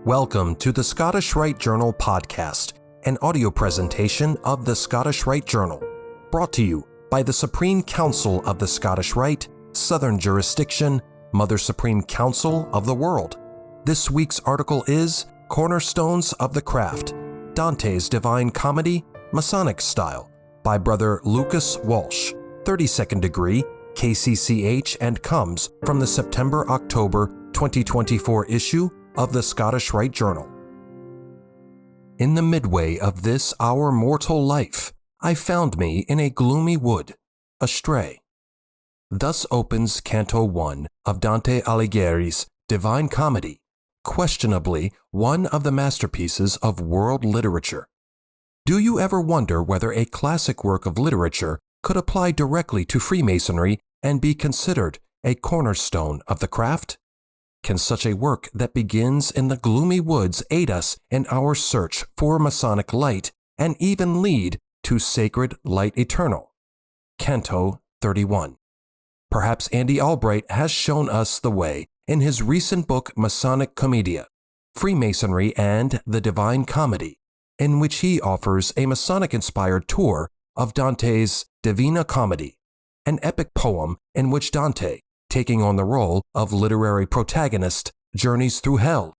Welcome to the Scottish Rite Journal podcast, an audio presentation of the Scottish Rite Journal, brought to you by the Supreme Council of the Scottish Rite, Southern Jurisdiction, Mother Supreme Council of the World. This week's article is Cornerstones of the Craft, Dante's Divine Comedy, Masonic Style, by Brother Lucas Walsh, 32nd degree, KCCH, and comes from the September-October 2024 issue of the Scottish Rite Journal. In the midway of this our mortal life, I found me in a gloomy wood, astray. Thus opens Canto 1 of Dante Alighieri's Divine Comedy, questionably one of the masterpieces of world literature. Do you ever wonder whether a classic work of literature could apply directly to Freemasonry and be considered a cornerstone of the craft? Can such a work that begins in the gloomy woods aid us in our search for Masonic light and even lead to sacred light eternal? Canto 31. Perhaps Andy Albright has shown us the way in his recent book Masonic Commedia, Freemasonry and the Divine Comedy, in which he offers a Masonic-inspired tour of Dante's Divina Comedy, an epic poem in which Dante, taking on the role of literary protagonist, journeys through hell,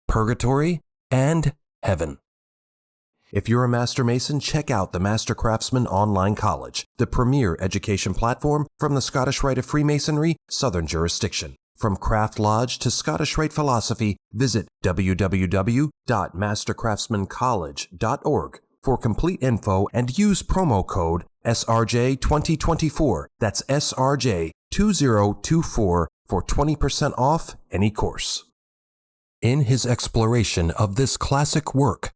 purgatory, and heaven. If you're a Master Mason, check out the Master Craftsman Online College, the premier education platform from the Scottish Rite of Freemasonry, Southern Jurisdiction. From Craft Lodge to Scottish Rite philosophy, visit www.mastercraftsmancollege.org for complete info and use promo code SRJ2024, that's SRJ2024 for 20% off any course. In his exploration of this classic work,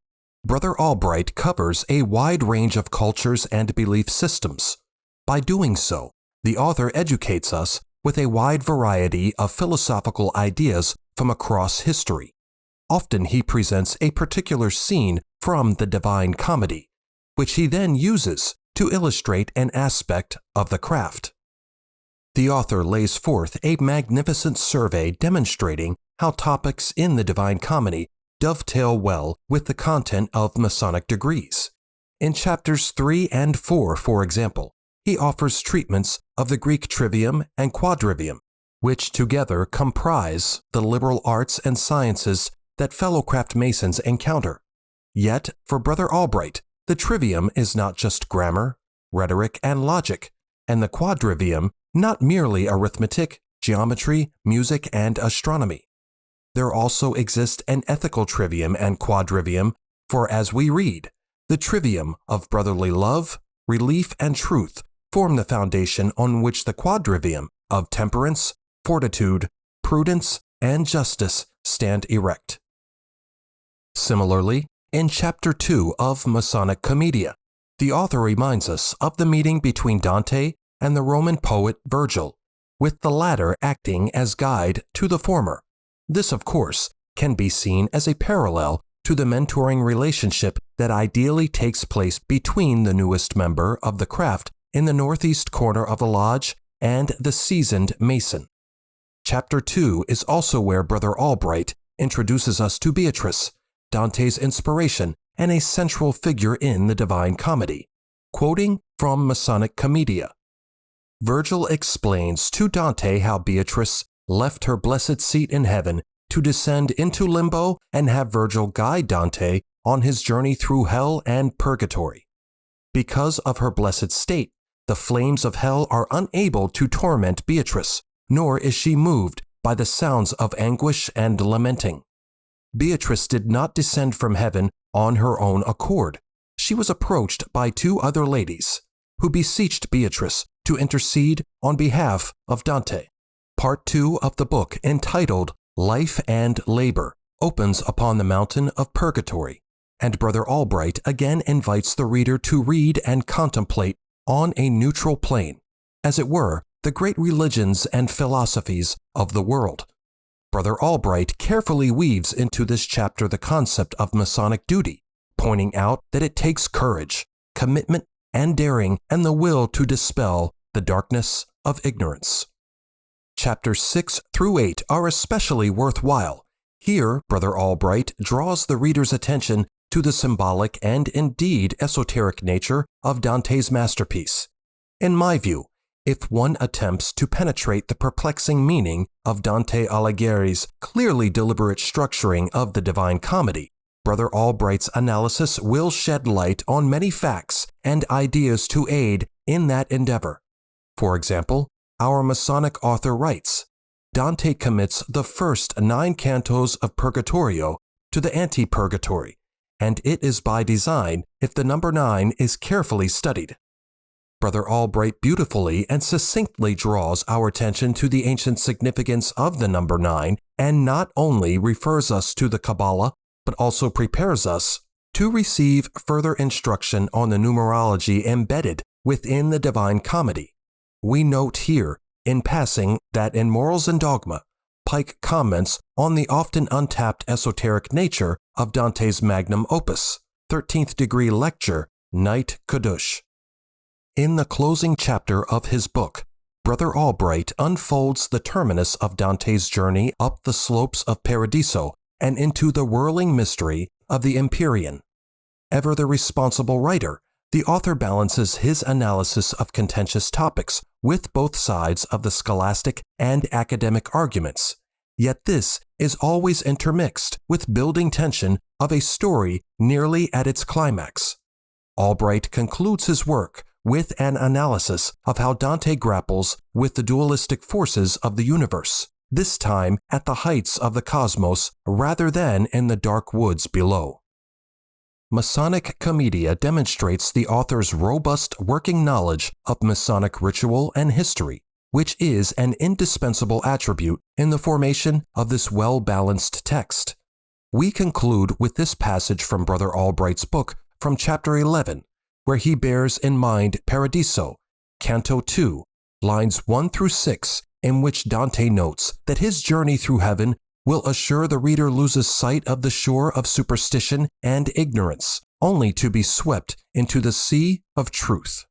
Brother Albright covers a wide range of cultures and belief systems. By doing so, the author educates us with a wide variety of philosophical ideas from across history. Often he presents a particular scene from the Divine Comedy, which he then uses to illustrate an aspect of the craft. The author lays forth a magnificent survey demonstrating how topics in the Divine Comedy dovetail well with the content of Masonic degrees. In chapters 3 and 4, for example, he offers treatments of the Greek trivium and quadrivium, which together comprise the liberal arts and sciences that fellow craft Masons encounter. Yet, for Brother Albright, the trivium is not just grammar, rhetoric, and logic, and the quadrivium not merely arithmetic, geometry, music, and astronomy. There also exists an ethical trivium and quadrivium, for as we read, the trivium of brotherly love, relief, and truth form the foundation on which the quadrivium of temperance, fortitude, prudence, and justice stand erect. Similarly, in Chapter 2 of Masonic Commedia, the author reminds us of the meeting between Dante and the Roman poet Virgil, with the latter acting as guide to the former. This, of course, can be seen as a parallel to the mentoring relationship that ideally takes place between the newest member of the craft in the northeast corner of the lodge and the seasoned Mason. Chapter 2 is also where Brother Albright introduces us to Beatrice, Dante's inspiration and a central figure in the Divine Comedy. Quoting from Masonic Commedia, Virgil explains to Dante how Beatrice left her blessed seat in heaven to descend into limbo and have Virgil guide Dante on his journey through hell and purgatory. Because of her blessed state, the flames of hell are unable to torment Beatrice, nor is she moved by the sounds of anguish and lamenting. Beatrice did not descend from heaven on her own accord. She was approached by two other ladies, who beseeched Beatrice to intercede on behalf of Dante. Part 2 of the book, entitled Life and Labor, opens upon the mountain of purgatory, and Brother Albright again invites the reader to read and contemplate on a neutral plane, as it were, the great religions and philosophies of the world. Brother Albright carefully weaves into this chapter the concept of Masonic duty, pointing out that it takes courage, commitment, and daring, and the will to dispel the darkness of ignorance. Chapters 6 through 8 are especially worthwhile. Here, Brother Albright draws the reader's attention to the symbolic and indeed esoteric nature of Dante's masterpiece. In my view, if one attempts to penetrate the perplexing meaning of Dante Alighieri's clearly deliberate structuring of the Divine Comedy, Brother Albright's analysis will shed light on many facts and ideas to aid in that endeavor. For example, our Masonic author writes, Dante commits the first 9 cantos of Purgatorio to the Anti-Purgatory, and it is by design if the number 9 is carefully studied. Brother Albright beautifully and succinctly draws our attention to the ancient significance of the number 9 and not only refers us to the Kabbalah, but also prepares us to receive further instruction on the numerology embedded within the Divine Comedy. We note here, in passing, that in Morals and Dogma, Pike comments on the often untapped esoteric nature of Dante's magnum opus, 13th degree lecture, Night Kiddush. In the closing chapter of his book, Brother Albright unfolds the terminus of Dante's journey up the slopes of Paradiso and into the whirling mystery of the Empyrean. Ever the responsible writer, the author balances his analysis of contentious topics with both sides of the scholastic and academic arguments, yet this is always intermixed with building tension of a story nearly at its climax. Albright concludes his work with an analysis of how Dante grapples with the dualistic forces of the universe, this time at the heights of the cosmos rather than in the dark woods below. Masonic Commedia demonstrates the author's robust working knowledge of Masonic ritual and history, which is an indispensable attribute in the formation of this well-balanced text. We conclude with this passage from Brother Albright's book from chapter 11, where he bears in mind Paradiso, Canto 2, lines 1 through 6, in which Dante notes that his journey through heaven will assure the reader loses sight of the shore of superstition and ignorance, only to be swept into the sea of truth.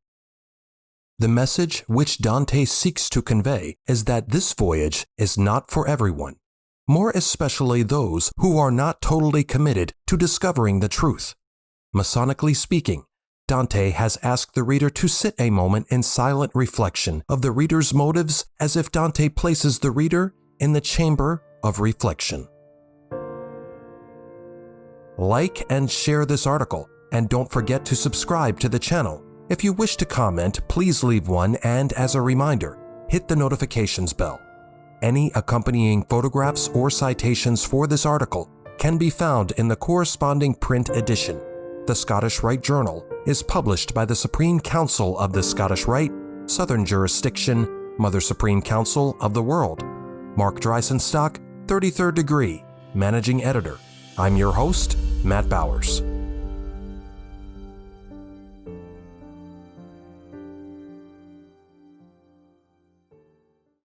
The message which Dante seeks to convey is that this voyage is not for everyone, more especially those who are not totally committed to discovering the truth. Masonically speaking, Dante has asked the reader to sit a moment in silent reflection of the reader's motives as if Dante places the reader in the chamber of reflection. Like and share this article, and don't forget to subscribe to the channel. If you wish to comment, please leave one, and as a reminder, hit the notifications bell. Any accompanying photographs or citations for this article can be found in the corresponding print edition. The Scottish Rite Journal is published by the Supreme Council of the Scottish Rite, Southern Jurisdiction, Mother Supreme Council of the World. Mark Dreisenstock, 33rd degree, Managing Editor. I'm your host, Matt Bowers.